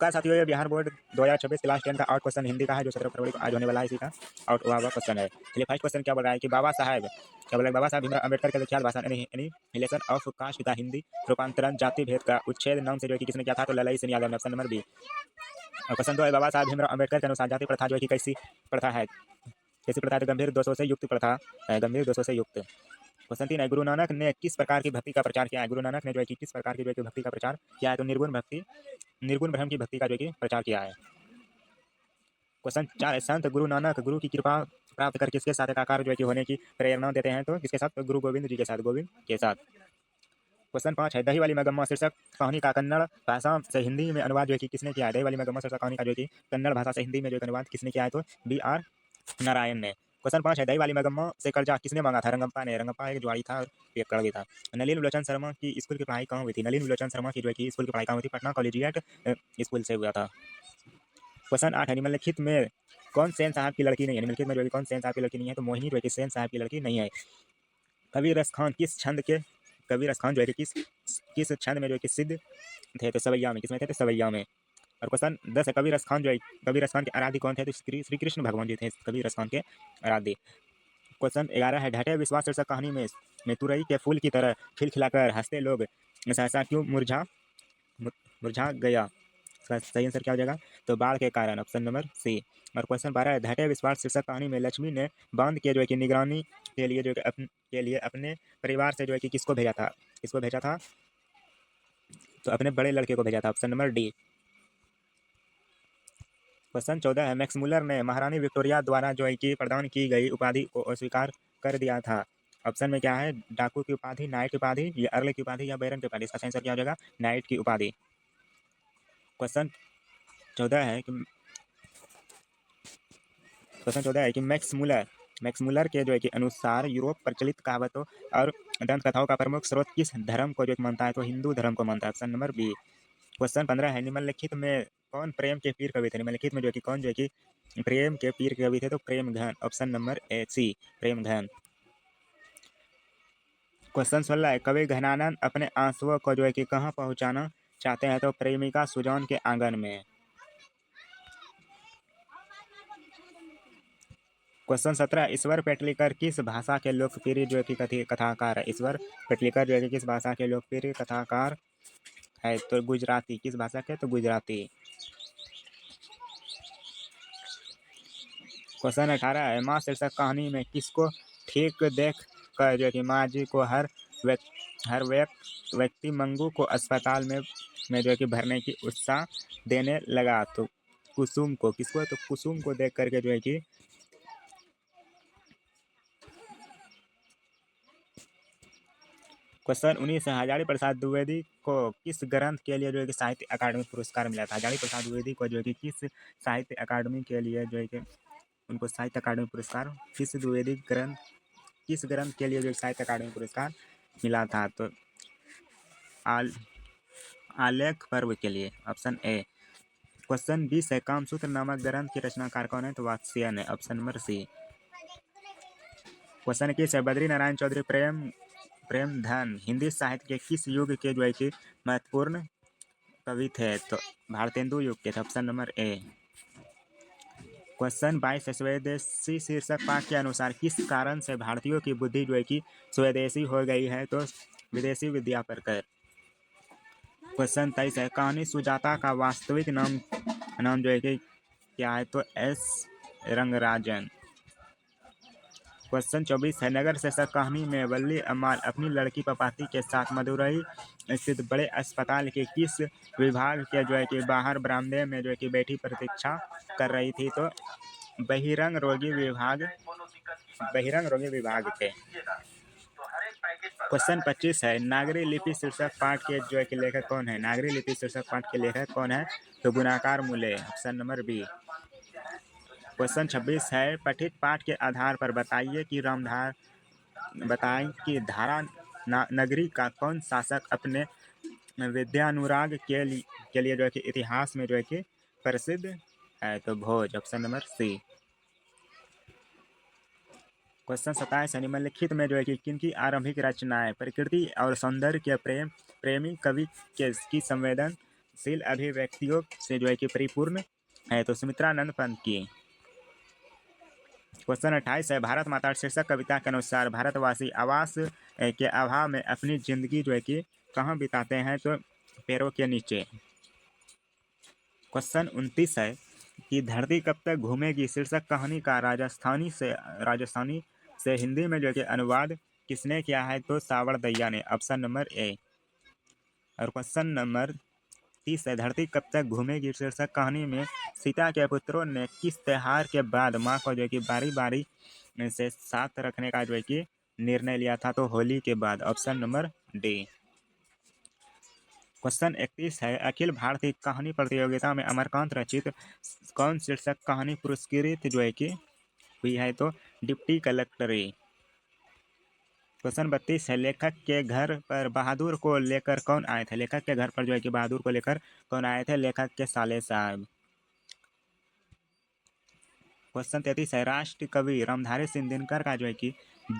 का साथियों, ये बिहार बोर्ड 2026 क्लास 10 का आउट क्वेश्चन हिंदी का है, जो 17 फरवरी को आज होने वाला है। इसी का आउट हुआ हुआ क्वेश्चन है। चलिए, फर्स्ट क्वेश्चन क्या बोल रहा है कि बाबा साहेब क्या बोला, बाबा साहेब भीमराव अम्बेडकर के विख्यात भाषण एनिहिलेशन ऑफ कास्ट का हिंदी रूपांतरण जाति भेद का उच्छेद नाम से जो है कि किसने किया था, तो ललाई सिंह यादव ने, ऑप्शन नंबर बी। और क्वेश्चन 2 है, बाबा साहेब भीमराव अम्बेडकर के अनुसार जाति प्रथा जो है कि कैसी प्रथा है, कैसी प्रथा है, तो गंभीर दोषों से युक्त प्रथा है, गंभीर दोषों से युक्त। क्वेश्चन 3 है, गुरु नानक ने किस प्रकार की भक्ति का प्रचार किया है, गुरु नानक ने जो है कि किस प्रकार की जो है कि भक्ति का प्रचार किया है, तो निर्गुण ब्रह्म की भक्ति का जो है कि प्रचार किया है। क्वेश्चन 4 है, संत गुरु नानक गुरु की कृपा प्राप्त कर किसके साथ एकाकार जो है कि होने की प्रेरणा देते हैं, तो किसके साथ, तो गुरु गोविंद जी के साथ, गोविंद के साथ। क्वेश्चन 5 है, दही वाली मगम्मा शीर्षक कहानी का कन्नड़ भाषा से हिंदी में अनुवाद जो है कि किसने किया है, दही वाली मगम्मा शीर्षक कहानी का जो है कि कन्नड़ भाषा से हिंदी में जो है अनुवाद किसने किया है, तो बी.आर. नारायण ने। क्वेश्चन 5 है, दही वाली मगम्मा से कर्जा किसने मांगा था, रंगप्पा ने। रंगप्पा एक जुआरी था और एक कड़वी था। नलिन विलोचन शर्मा की स्कूल की पढ़ाई कहाँ हुई थी, नलिन विलोचन शर्मा की जो है कि स्कूल की पढ़ाई कहाँ हुई थी, पटना कॉलेजिएट स्कूल से हुआ था। क्वेश्चन 8 है, निम्नलिखित में कौन सेन साहब की लड़की नहीं है, निम्नलिखित में जो है कौन सेन साहब की लड़की नहीं है, तो मोहिनी जो है कि सेन साहब की लड़की नहीं है। कबीर रस खान किस छंद के, कबीर रस खान जो है कि किस छंद में जो है कि सिद्ध थे, तो सवैया में, किसमें थे, तो सवैया में। और क्वेश्चन 10 है, कबीर रस खान जो है, कबीर रस खान के आराध्य कौन थे, तो श्री कृष्ण भगवान जी थे कबीर रस खान के आराध्य। क्वेश्चन 11 है, ढटे विश्वास शीर्षक कहानी में तुरई के फूल की तरह खिलखिलाकर हंसते लोग सहसा क्यों मुरझा मुरझा गया, सही आंसर क्या हो जाएगा, तो बाढ़ के कारण, ऑप्शन नंबर सी। और क्वेश्चन 12 है, ढटे विश्वास शीर्षक कहानी में लक्ष्मी ने बांध के जो है कि निगरानी के लिए जो है के लिए अपने परिवार से जो है कि किसको भेजा था, किसको भेजा था, तो अपने बड़े लड़के को भेजा था, ऑप्शन नंबर डी। क्वेश्चन 14 है, मैक्स मुलर ने महारानी विक्टोरिया द्वारा जो है कि प्रदान की गई उपाधि को अस्वीकार कर दिया था। ऑप्शन में क्या है, डाकू की उपाधि, नाइट की उपाधि, या अर्ल की उपाधि, या बैरन की उपाधि। इसका आंसर क्या हो जाएगा, नाइट की उपाधि। क्वेश्चन 14 है कि मैक्स मुलर के जो है कि अनुसार यूरोप प्रचलित कहावतों और दंत कथाओं का प्रमुख स्रोत किस धर्म को जो मानता है, तो हिंदू धर्म को मानता है, ऑप्शन नंबर बी। क्वेश्चन 15 है, निम्नलिखित में कौन प्रेम के पीर कवि थे, निम्नलिखित में जो है कि कौन जो है कि प्रेम के पीर कवि थे, तो प्रेम घन, ऑप्शन नंबर ए सी, प्रेम घन। क्वेश्चन 16 है, कवि घनानंद अपने आंसुओं को जो है कि कहाँ पहुँचाना चाहते हैं, तो प्रेमिका सुजान के आंगन में। क्वेश्चन 17, ईश्वर पेटलीकर किस भाषा के लोकप्रिय जो है कि कथाकार है, ईश्वर पेटलीकर जो है कि किस भाषा के लोकप्रिय कथाकार है, तो गुजराती, किस भाषा के, तो गुजराती। क्वेश्चन 18 है, माँ शीर्षक कहानी में किसको ठीक देख कर जो है कि माँ जी को हर व्यक्ति मंगू को अस्पताल में जो है कि भरने की उत्साह देने लगा, तो कुसुम को, किसको, तो कुसुम को देख करके जो है कि। क्वेश्चन 19 है, हजारी प्रसाद द्विवेदी को किस ग्रंथ के लिए जो है कि साहित्य अकादमी पुरस्कार मिला था, हजारी प्रसाद द्विवेदी को जो है कि किस साहित्य अकादमी के लिए जो है कि उनको साहित्य अकादमी पुरस्कार, किस द्विवेदी ग्रंथ, किस ग्रंथ के लिए जो साहित्य अकादमी पुरस्कार मिला था, तो आलेख पर्व के लिए, ऑप्शन ए। क्वेश्चन 20 है, कामसूत्र नामक ग्रंथ की रचनाकार कौन है, तो वात्स्ययन है, ऑप्शन नंबर सी। क्वेश्चन 21 है, बद्री नारायण चौधरी प्रेमधन हिंदी साहित्य के किस युग के जो है कि महत्वपूर्ण कवि थे, तो भारतेंदु युग के थे, ऑप्शन नंबर ए। क्वेश्चन 22 है, स्वदेशी शीर्षक पाठ के अनुसार किस कारण से भारतीयों की बुद्धि जो है कि स्वदेशी हो गई है, तो विदेशी विद्या पर कर। क्वेश्चन 23 है, कहानी सुजाता का वास्तविक नाम जो है कि क्या है, तो एस रंगराजन। क्वेश्चन 24 है, नगर शीर्षक कहानी में वल्ली अम्माल अपनी लड़की पपाती के साथ मदुरई स्थित बड़े अस्पताल के किस विभाग के जो है कि बाहर बरामदे में जो है कि बैठी प्रतीक्षा कर रही थी, तो बहिरंग रोगी विभाग के। क्वेश्चन 25 है, नागरी लिपि शीर्षक पाठ के जो है कि लेखक कौन है, नागरी लिपि शीर्षक पाठ के लेखक कौन है, तो गुणाकार मूल्य, ऑप्शन नंबर बी। क्वेश्चन 26 है, पठित पाठ के आधार पर बताइए धारा नगरी का कौन शासक अपने विद्यानुराग के लिए जो है कि इतिहास में जो है कि प्रसिद्ध है, तो भोज, ऑप्शन नंबर सी। क्वेश्चन 27 है, निम्नलिखित में जो है कि किनकी आरंभिक रचनाएं प्रकृति और सौंदर्य के प्रेमी कवि की शील अभिव्यक्तियों से जो है कि परिपूर्ण है, तो सुमित्रानंद पंत की। क्वेश्चन 28 है, भारत माता शीर्षक कविता के अनुसार भारतवासी आवास के अभाव में अपनी जिंदगी जो है कि कहाँ बिताते हैं, तो पैरों के नीचे। क्वेश्चन 29 है कि धरती कब तक घूमेगी शीर्षक कहानी का राजस्थानी से हिंदी में जो है कि अनुवाद किसने किया है, तो सावर दैया ने, ऑप्शन नंबर ए। और क्वेश्चन नंबर 30 है, धरती कब तक घूमेगी शीर्षक कहानी में सीता के पुत्रों ने किस त्योहार के बाद माँ को जो है कि बारी बारी से साथ रखने का जो है कि निर्णय लिया था, तो होली के बाद, ऑप्शन नंबर डी। क्वेश्चन 31 है, अखिल भारतीय कहानी प्रतियोगिता में अमरकांत रचित कौन शीर्षक कहानी पुरस्कृत जो है कि हुई है, तो डिप्टी कलेक्टरी। क्वेश्चन 32 है, लेखक के घर पर बहादुर को लेकर कौन आए थे, लेखक के घर पर जो है कि बहादुर को लेकर कौन आए थे, लेखक के साले साहब। क्वेश्चन 33 है, राष्ट्र कवि रामधारी सिंह दिनकर का जो है कि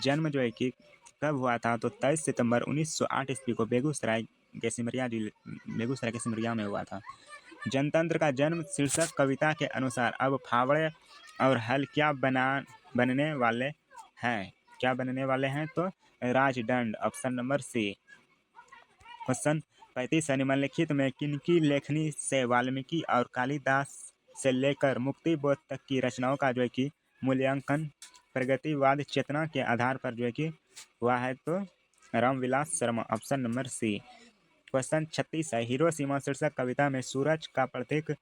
जन्म जो है कि कब हुआ था, तो 23 सितंबर 1908 ईस्वी को बेगूसराय के सिमरिया में हुआ था। जनतंत्र का जन्म शीर्षक कविता के अनुसार अब फावड़े और हल बनने वाले हैं, तो राजदंड, ऑप्शन नंबर सी। क्वेश्चन 35 है, निम्नलिखित में किनकी लेखनी से वाल्मीकि और कालिदास से लेकर मुक्ति बोध तक की रचनाओं का जो है कि मूल्यांकन प्रगतिवाद चेतना के आधार पर जो है कि हुआ है, तो Ramvilas Sharma, option number C. Question 36 है, हिरोशिमा शीर्षक कविता में सूरज का प्रतीक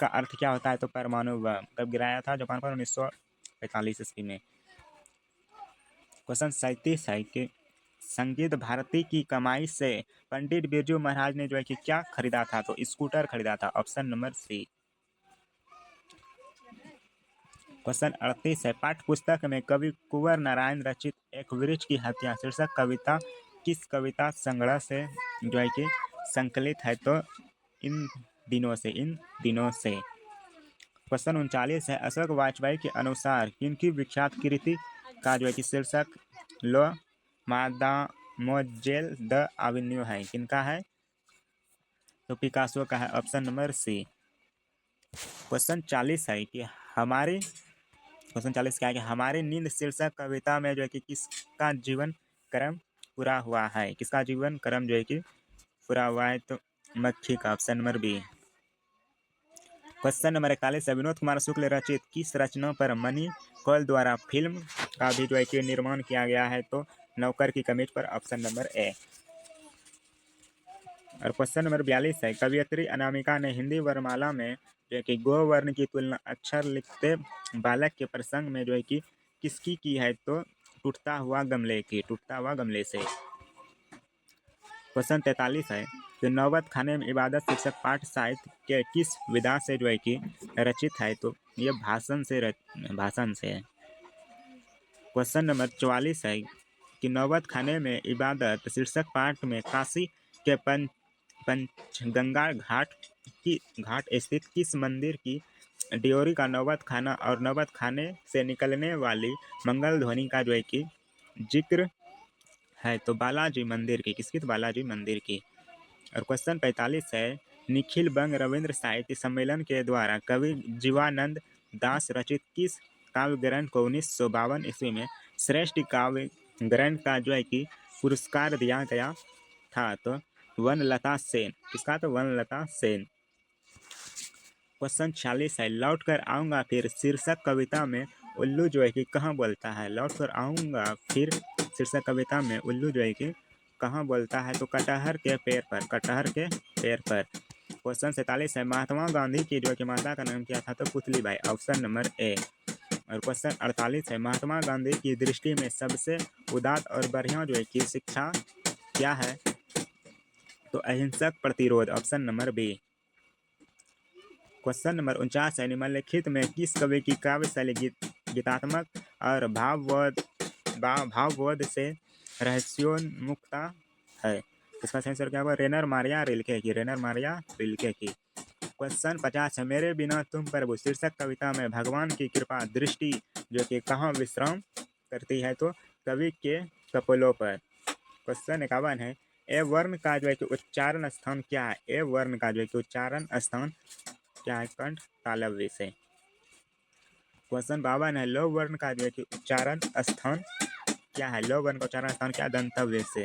का अर्थ क्या होता है, तो परमाणु बम कब गिराया था जापान पर, 1945 ईस्वी में। क्वेश्चन 37 है कि संगीत भारती की कमाई से पंडित बिरजू महाराज ने जो है कि क्या खरीदा था, तो स्कूटर खरीदा था, ऑप्शन नंबर सी। क्वेश्चन 38 है, पाठ्य पुस्तक में कवि कुंवर नारायण रचित एक वृक्ष की हत्या शीर्षक कविता किस कविता संग्रह से जो है कि संकलित है, तो इन दिनों से। क्वेश्चन 39 है, अशोक वाजपेयी के अनुसार किनकी विख्यात कृति का जो है कि शीर्षक लो मादामोजेल द एवेन्यू है, किनका है, तो पिकासो का है, ऑप्शन नंबर सी। क्वेश्चन 40 है कि क्वेश्चन 40 क्या है कि हमारी नींद शीर्षक कविता में जो है कि किसका जीवन क्रम पूरा हुआ है, किसका जीवन क्रम जो है कि पूरा हुआ है, तो मक्खी का, option number B. Question number 41 है, विनोद कुमार शुक्ल रचित किस रचना पर मनी कौल द्वारा फिल्म का भी जो है कि निर्माण किया गया है, तो नौकर की कमीज पर, ऑप्शन नंबर ए। और क्वेश्चन नंबर 42 है, कवियत्री अनामिका ने हिंदी वर्णमाला में जो है कि गो वर्ण की तुलना अक्षर लिखते बालक के प्रसंग में जो है कि किसकी की है, तो टूटता हुआ गमले से। क्वेश्चन 43 है कि नौबत खाने में इबादत शीर्षक पाठ साहित्य के किस विधा से जो है कि रचित है, तो ये भाषण से है। क्वेश्चन नंबर 44 है कि नौबत खाने में इबादत शीर्षक पाठ में काशी के पंचगंगा घाट स्थित किस मंदिर की ड्योरी का नौबत खाना और नौबत खाने से निकलने वाली मंगल ध्वनि का जो है कि जिक्र है, तो बालाजी मंदिर की, किसकी, तो बालाजी मंदिर की। और क्वेश्चन 45 है, निखिल बंग रविंद्र साहित्य सम्मेलन के द्वारा कवि जीवानंद दास रचित किस काव्य ग्रंथ को 1952 ईस्वी में श्रेष्ठ काव्य ग्रंथ का जो है कि पुरस्कार दिया गया था, तो वनलता सेन, किसका, तो वनलता सेन। क्वेश्चन 46 है, लौट कर आऊँगा फिर शीर्षक कविता में उल्लू जो है कि कहाँ बोलता है, लौट कर आऊँगा फिर शीर्षक कविता में उल्लू जो है कि कहाँ बोलता है, तो कटहर के पेड़ पर। क्वेश्चन 47 है, महात्मा गांधी की जो है कि माता का नाम क्या था, तो पुतलीबाई, ऑप्शन नंबर ए। और क्वेश्चन 48 है, महात्मा गांधी की दृष्टि में सबसे उदात्त और बढ़िया जो है कि शिक्षा क्या है, तो अहिंसक प्रतिरोध, option number B. Question number 49 है, निम्नलिखित में किस कवि की काव्य शैली गीतात्मक और भावबोध से रहस्योन्मुखता है, इसका सही आंसर क्या होगा, रेनर मारिया रिल्के की। क्वेश्चन 50 है, मेरे बिना तुम प्रभु शीर्षक कविता में भगवान की कृपा दृष्टि जो कि कहाँ विश्राम करती है, तो कवि के कपोलों पर। क्वेश्चन 51 है, ए वर्ण का जो है कि उच्चारण स्थान क्या है? ए वर्ण का जो है कि उच्चारण स्थान क्या है? कंठ तालव्य से। क्वेश्चन 52 है, लो वर्ण का जो है कि उच्चारण स्थान क्या है? लो वर्ण का उच्चारण स्थान क्या है? दंतव्य से।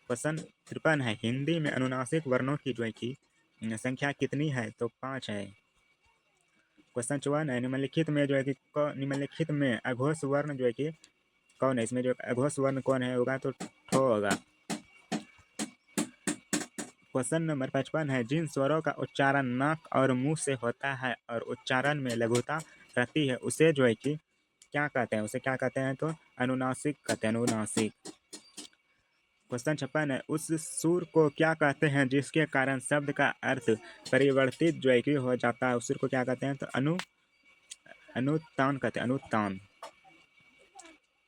क्वेश्चन 53 है, हिंदी में अनुनासिक वर्णों की जो है कि संख्या कितनी है? तो 5 है। क्वेश्चन 54 है, निम्नलिखित में जो है कि निम्नलिखित में अघोष वर्ण जो है कि कौन है? इसमें जो अघोष वर्ण कौन है होगा? तो ठो होगा। क्वेश्चन नंबर 55 है, जिन स्वरों का उच्चारण नाक और मुंह से होता है और उच्चारण में लघुता रहती है उसे जो है कि क्या कहते हैं? उसे क्या कहते हैं? तो अनुनासिक कहते हैं, अनुनासिक। क्वेश्चन 56 है, उस सुर को क्या कहते हैं जिसके कारण शब्द का अर्थ परिवर्तित जो है कि हो जाता है? उस सुर को क्या कहते हैं? तो अनुतान कहते हैं, अनुतान।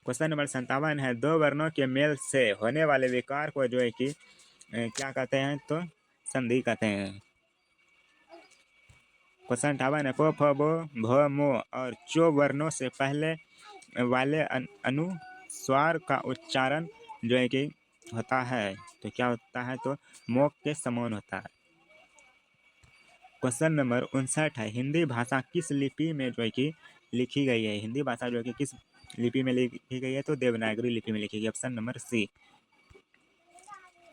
क्वेश्चन नंबर 57 है, दो वर्णों के मेल से होने वाले विकार को जो है कि क्या कहते हैं? तो संधि कहते हैं। क्वेश्चन 58 है, प फ ब भ मो और चो वर्णों से पहले वाले अनुस्वार का उच्चारण जो है कि होता है तो क्या होता है? तो मोक के समान होता है। क्वेश्चन नंबर 59 है, हिंदी भाषा किस लिपि में जो है कि लिखी गई है? हिंदी भाषा जो है कि किस लिपि में लिखी गई है? तो देवनागरी लिपि में लिखी गई। Option number C.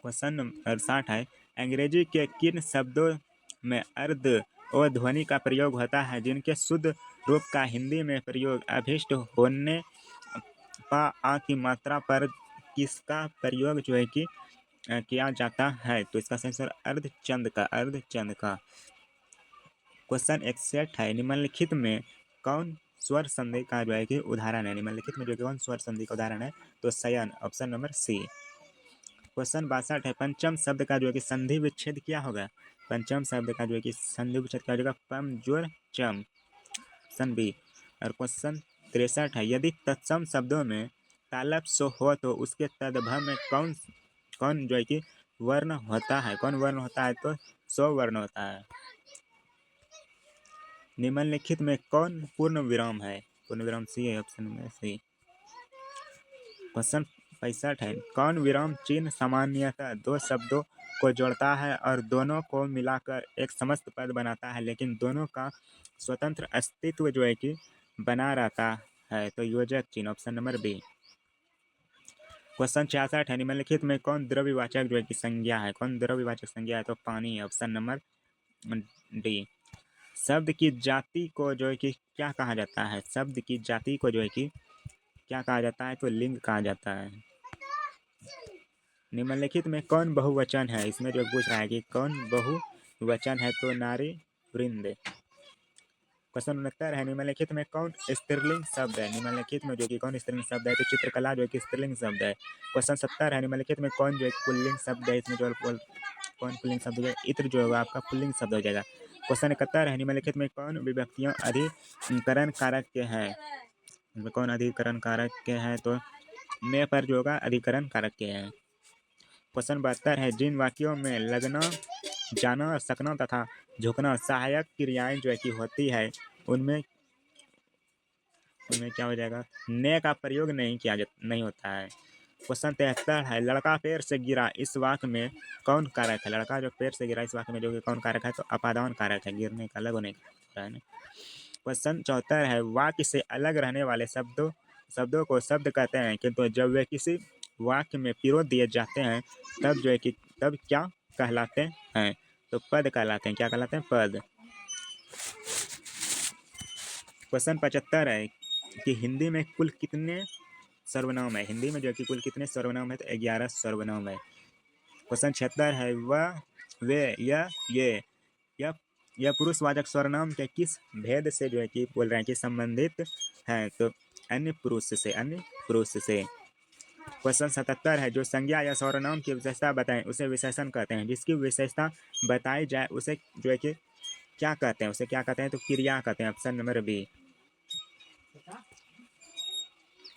Question number 60 है, अंग्रेजी के किन शब्दों में अर्ध और ध्वनि का प्रयोग होता है जिनके शुद्ध रूप का हिंदी में प्रयोग अभिष्ट होने पा आ की मात्रा पर किसका प्रयोग जो है कि किया जाता है? तो इसका सही आंसर अर्धचंद का। क्वेश्चन 61 है, निम्नलिखित में कौन स्वर संधि का जो है कि उदाहरण है? निम्नलिखित में जो कौन स्वर संधि का उदाहरण है? तो शयन। Option number C. क्वेश्चन 62 है, पंचम शब्द का जो है कि संधि विच्छेद क्या होगा? पंचम शब्द का जो है कि संधि विच्छेद क्या हो जाएगा? पम जोर चम। Option B. और क्वेश्चन 63 है, यदि तत्सम शब्दों में तालप सो हो तो उसके तदभव में कौन कौन जो है कि वर्ण होता है? कौन वर्ण होता है? तो सो वर्ण होता है। निम्नलिखित में कौन पूर्ण विराम है? पूर्ण विराम सी है। ऑप्शन में सी। क्वेश्चन 65 है, कौन विराम चिन्ह सामान्यतः दो शब्दों को जोड़ता है और दोनों को मिलाकर एक समस्त पद बनाता है लेकिन दोनों का स्वतंत्र अस्तित्व जो है कि बना रहता है? तो योजक चिन्ह। Option number B. क्वेश्चन 66 है, निम्नलिखित में कौन द्रव्यवाचक जो है कि संज्ञा है? कौन द्रव्यवाचक संज्ञा है? तो पानी है। Option number D. शब्द की जाति को जो है कि क्या कहा जाता है? शब्द की जाति को जो है कि क्या कहा जाता है? तो लिंग कहा जाता है। निम्नलिखित में कौन बहुवचन है? इसमें जो पूछ रहा है कि कौन बहुवचन है? तो नारी वृंद। क्वेश्चन 69 है, निम्नलिखित में कौन स्त्रीलिंग शब्द है? निम्नलिखित में जो कि कौन स्त्रीलिंग शब्द है? तो चित्रकला जो है कि स्त्रीलिंग शब्द है। क्वेश्चन 70 है, निम्नलिखित में कौन जो है पुल्लिंग शब्द है? इसमें जो कौन पुल्लिंग शब्द है? इत्र जो होगा आपका पुल्लिंग शब्द हो जाएगा। क्वेश्चन 71 है, निम्नलिखित में कौन विभक्तियां अधिकरण कारक के हैं? इनमें कौन अधिकरण कारक के हैं? तो में पर जो होगा अधिकरण कारक के हैं। क्वेश्चन 72 है, जिन वाक्यों में लगना, जाना, सकना तथा झुकना सहायक क्रियाएं जो है कि होती है उनमें उनमें क्या हो जाएगा? ने का प्रयोग नहीं होता है। क्वेश्चन 73 है, लड़का पैर से गिरा इस वाक्य में कौन कारक है? लड़का जो पैर से गिरा इस वाक्य में जो कि कौन कारक है? तो अपादान कारक है, गिरने का, अलग होने का है ना। क्वेश्चन 74 है, वाक्य से अलग रहने वाले शब्दों को शब्द कहते हैं किंतु जब वे किसी वाक्य में पिरो दिए जाते हैं तब जो है कि तब क्या कहलाते हैं? तो पद कहलाते हैं। क्या कहलाते हैं? पद। क्वेश्चन 75 है कि हिंदी में कुल कितने सर्वनाम है? हिंदी में जो है कि कुल कितने सर्वनाम है? तो 11 सर्वनाम है। क्वेश्चन 76 है, वह, वे, यह पुरुषवाचक सर्वनाम के किस भेद से जो है कि बोल रहे हैं कि संबंधित हैं? तो अन्य पुरुष से। क्वेश्चन 77 है, जो संज्ञा या सर्वनाम की विशेषता बताएं उसे विशेषण कहते हैं। जिसकी विशेषता बताई जाए उसे जो है कि क्या कहते हैं? उसे क्या कहते हैं? तो क्रिया कहते हैं। Option number B.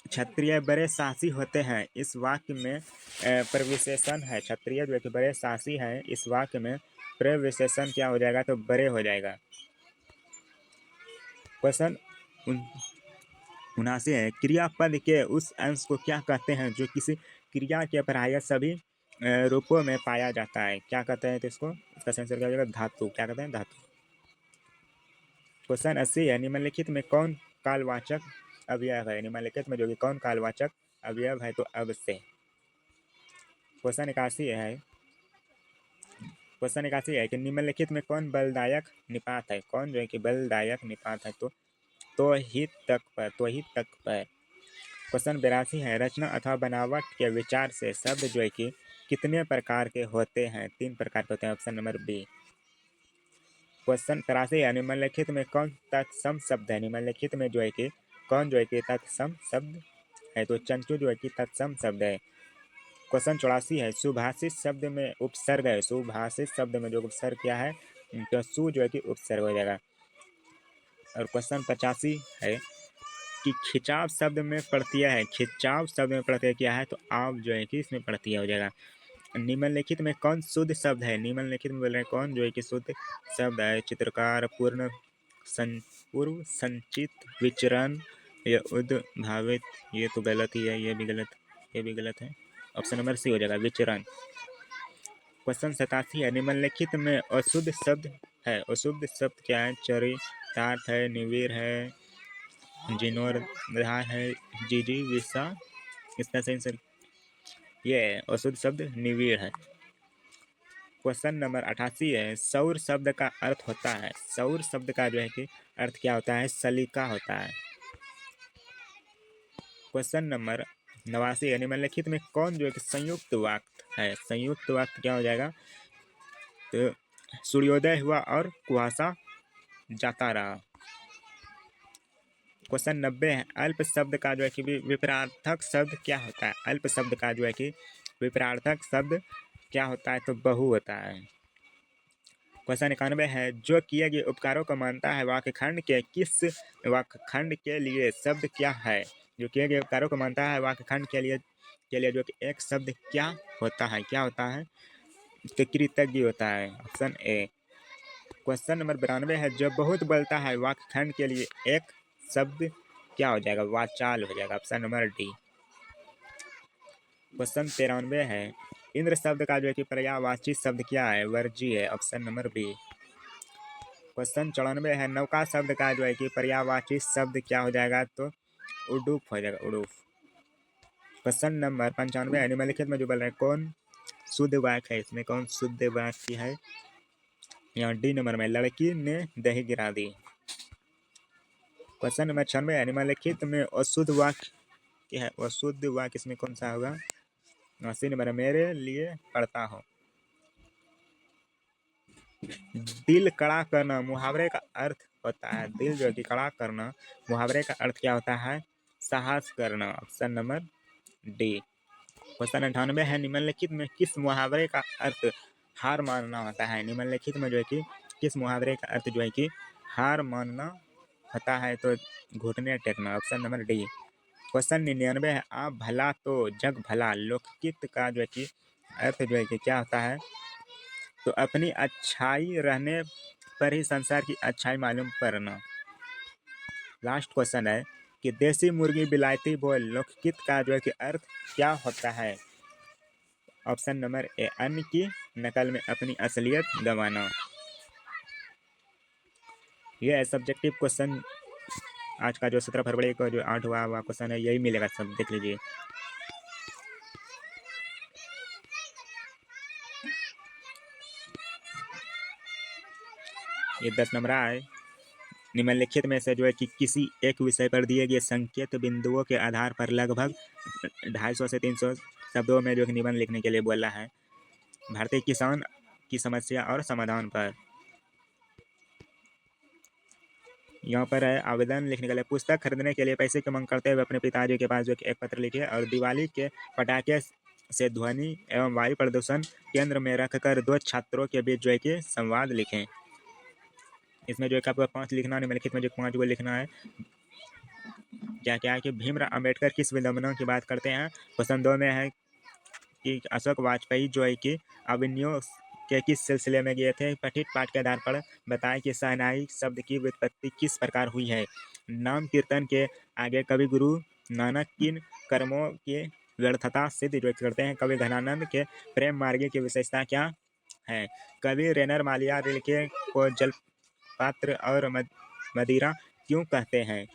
क्षत्रिय बड़े साहसी होते हैं इस वाक्य में प्रविशेषण है। क्षत्रिय जो है कि बड़े साहसी है इस वाक्य में प्रविशेषण क्या हो जाएगा? तो बड़े हो जाएगा। क्वेश्चन 79 है, क्रियापद के उस अंश को क्या कहते हैं जो किसी क्रिया के प्राय सभी रूपों में पाया जाता है। क्या कहते हैं तो इसको, इसका सेंसर क्या हो जाएगा, धातु। क्या कहते हैं, धातु। क्वेश्चन 80 है, निम्नलिखित में कौन कालवाचक अवयव है। निम्नलिखित में जो कि कौन कालवाचक अवयव है, तो अब से। क्वेश्चन 81 है, क्वेश्चन 81 है कि निम्नलिखित में कौन बलदायक निपात है। कौन जो है कि बलदायक निपात है, तो ही तक पर, तो ही तक पर। क्वेश्चन 82 है, रचना अथवा बनावट के विचार से शब्द जो है कि कितने प्रकार के होते हैं। 3 प्रकार के होते हैं, ऑप्शन नंबर बी। क्वेश्चन 83 है, निम्नलिखित में कौन तत्सम शब्द है। निम्नलिखित में जो है कि कौन जो है कि तत्सम शब्द है, तो चंचू जो है कि तत्सम शब्द है। क्वेश्चन 84 है, सुभाषित शब्द में उपसर्ग है। सुभाषित शब्द में जो उपसर्ग क्या है, तो सु जो है कि उपसर्ग हो जाएगा। और क्वेश्चन 85 है कि खिंचाव शब्द में प्रत्यय है। खिंचाव शब्द में प्रत्यय क्या है, तो आप जो है कि इसमें प्रत्यय हो जाएगा। निम्नलिखित में कौन शुद्ध शब्द है। निम्नलिखित में बोल रहे हैं कौन जो है कि शुद्ध शब्द है। चित्रकार, पूर्व संचित, विचरण या उद्भावित। ये तो गलत ही है, ये भी गलत, ये भी गलत है। ऑप्शन नंबर सी हो जाएगा, विचरण। क्वेश्चन 87 है, निम्नलिखित में अशुद्ध शब्द है। अशुद्ध शब्द क्या है, चरितार्थ है, निवीर है, जिनोरधार है, जीजी विसा। इसका सही आंसर ये है, अशुद्ध शब्द निवीर है। क्वेश्चन नंबर 88 है, सौर शब्द का अर्थ होता है। सौर शब्द का जो है कि अर्थ क्या होता है, सलीका होता है। क्वेश्चन नंबर 89 है, निम्नलिखित में कौन जो है कि संयुक्त वाक्य है। संयुक्त वाक्य क्या हो जाएगा, तो सूर्योदय हुआ और कुहासा जाता रहा। क्वेश्चन 90 है, अल्प शब्द का जो है कि विपरार्थक शब्द क्या होता है। अल्प शब्द का जो है कि विपरार्थक शब्द क्या होता है, तो बहु होता है। क्वेश्चन 91 है, जो किए गए उपकारों को मानता है वाक्यखंड के किस वाक्यखंड के लिए शब्द क्या है। जो किए गए उपकारों को मानता है वाक्यखंड के लिए जो कि एक शब्द क्या होता है, क्या होता है, तो कृतज्ञ होता है। Option A. क्वेश्चन नंबर 92 है, जो बहुत बोलता है वाक्यखंड के लिए एक शब्द क्या हो जाएगा, वाचाल हो जाएगा। Option number D. क्वेश्चन 93 है, इंद्र शब्द का जो है कि पर्यायवाची शब्द क्या है, वर्जी है। Option number B. क्वेश्चन 94 है, नौका शब्द का जो है कि पर्यायवाची शब्द क्या हो जाएगा, तो उडुप हो जाएगा, उडुप। क्वेश्चन नंबर 95 है, निम्नलिखित में जो बोल रहे हैं कौन शुद्ध वाक्य है। इसमें कौन शुद्ध वाक्य है, यहाँ डी नंबर में, लड़की ने दही गिरा दी। क्वेश्चन नंबर 96 है, निम्नलिखित में अशुद्ध वाक्य क्या है। अशुद्ध वाक्य इसमें कौन सा होगा, 80 नंबर, मेरे लिए पढ़ता हूँ। दिल कड़ा करना मुहावरे का अर्थ होता है। दिल जो कि कड़ा करना, मुहावरे का अर्थ क्या होता है, साहस करना। Option number D. क्वेश्चन 98 है, निम्नलिखित में किस मुहावरे का अर्थ हार मानना होता है। निम्नलिखित में जो है कि किस मुहावरे का अर्थ जो है कि हार मानना होता है, तो घुटने टेकना। Option number D. क्वेश्चन 99 है, आप भला तो जग भला। लोकगीत का जो है कि अर्थ जो है कि क्या होता है, तो अपनी अच्छाई रहने पर ही संसार की अच्छाई मालूम करना। लास्ट क्वेश्चन है कि देसी मुर्गी बिलायती बोल लोकगीत का जो है कि अर्थ क्या होता है। ऑप्शन नंबर ए, अन्य की नकल में अपनी असलियत गंवाना। यह है सब्जेक्टिव क्वेश्चन आज का, जो 17 फरवरी को जो 8 हुआ क्वेश्चन है, यही मिलेगा, सब देख लीजिए। ये 10 नंबर है। निम्नलिखित में से जो है कि किसी एक विषय पर दिए गए संकेत बिंदुओं के आधार पर लगभग 250 से 300 शब्दों में जो है निबंध लिखने के लिए बोला है। भारतीय किसान की समस्या और समाधान पर। यहाँ पर है, आवेदन लिखने के लिए पुस्तक खरीदने के लिए पैसे की मांग करते हुए अपने पिताजी के पास जो कि एक पत्र लिखे और दिवाली के पटाखे से ध्वनि एवं वायु प्रदूषण केंद्र में रखकर 2 छात्रों के बीच जो है कि संवाद लिखें। इसमें जो है कि आपको 5 लिखना, निम्नलिखित में जो 5 को लिखना है। क्या क्या है कि भीमराव अंबेडकर किस विडंबना की बात करते हैं। क्वेश्चन 2 में है कि अशोक वाजपेयी जो है कि अभिनयों के किस सिलसिले में गए थे। पठित पाठ के आधार पर बताएं कि शहनाई शब्द की व्युत्पत्ति किस प्रकार हुई है। नाम कीर्तन के आगे कवि गुरु नानक किन कर्मों के व्यर्थता सिद्ध जो करते हैं। कवि घनानंद के प्रेम मार्गी की विशेषता क्या है? कवि रेनर मालिया रिल्के को जलपात्र और मदिरा क्यों कहते हैं?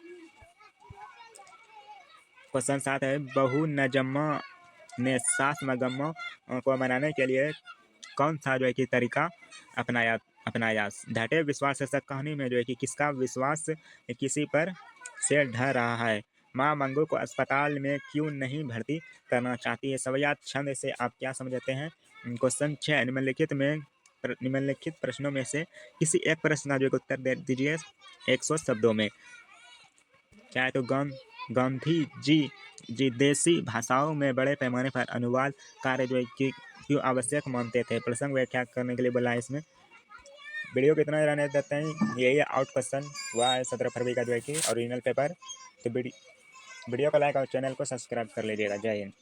क्वेश्चन 7 है, बहु नजम्मा ने सास मगम्मा को मनाने के लिए कौन सा जो है कि तरीका अपनाया अपनाया? ढाटे विश्वास शक कहानी में जो है कि किसका विश्वास किसी पर से ढह रहा है? माँ मंगू को अस्पताल में क्यों नहीं भर्ती करना चाहती है? सवैया छंद से आप क्या समझते हैं? क्वेश्चन 6, निम्नलिखित प्रश्नों में से किसी एक प्रश्न का जो है कि उत्तर दे दीजिए 100 शब्दों में। क्या है? तो गांधी जी देसी भाषाओं में बड़े पैमाने पर अनुवाद कार्य जो है कि क्यों आवश्यक मानते थे? प्रसंग व्याख्या करने के लिए बोला है इसमें। वीडियो को इतना ही रहने देते हैं। यही आउट क्वेश्चन हुआ है 17 फरवरी का जो है कि ओरिजिनल पेपर। तो वीडियो को लाइक और चैनल को सब्सक्राइब कर लीजिएगा। जय हिंद।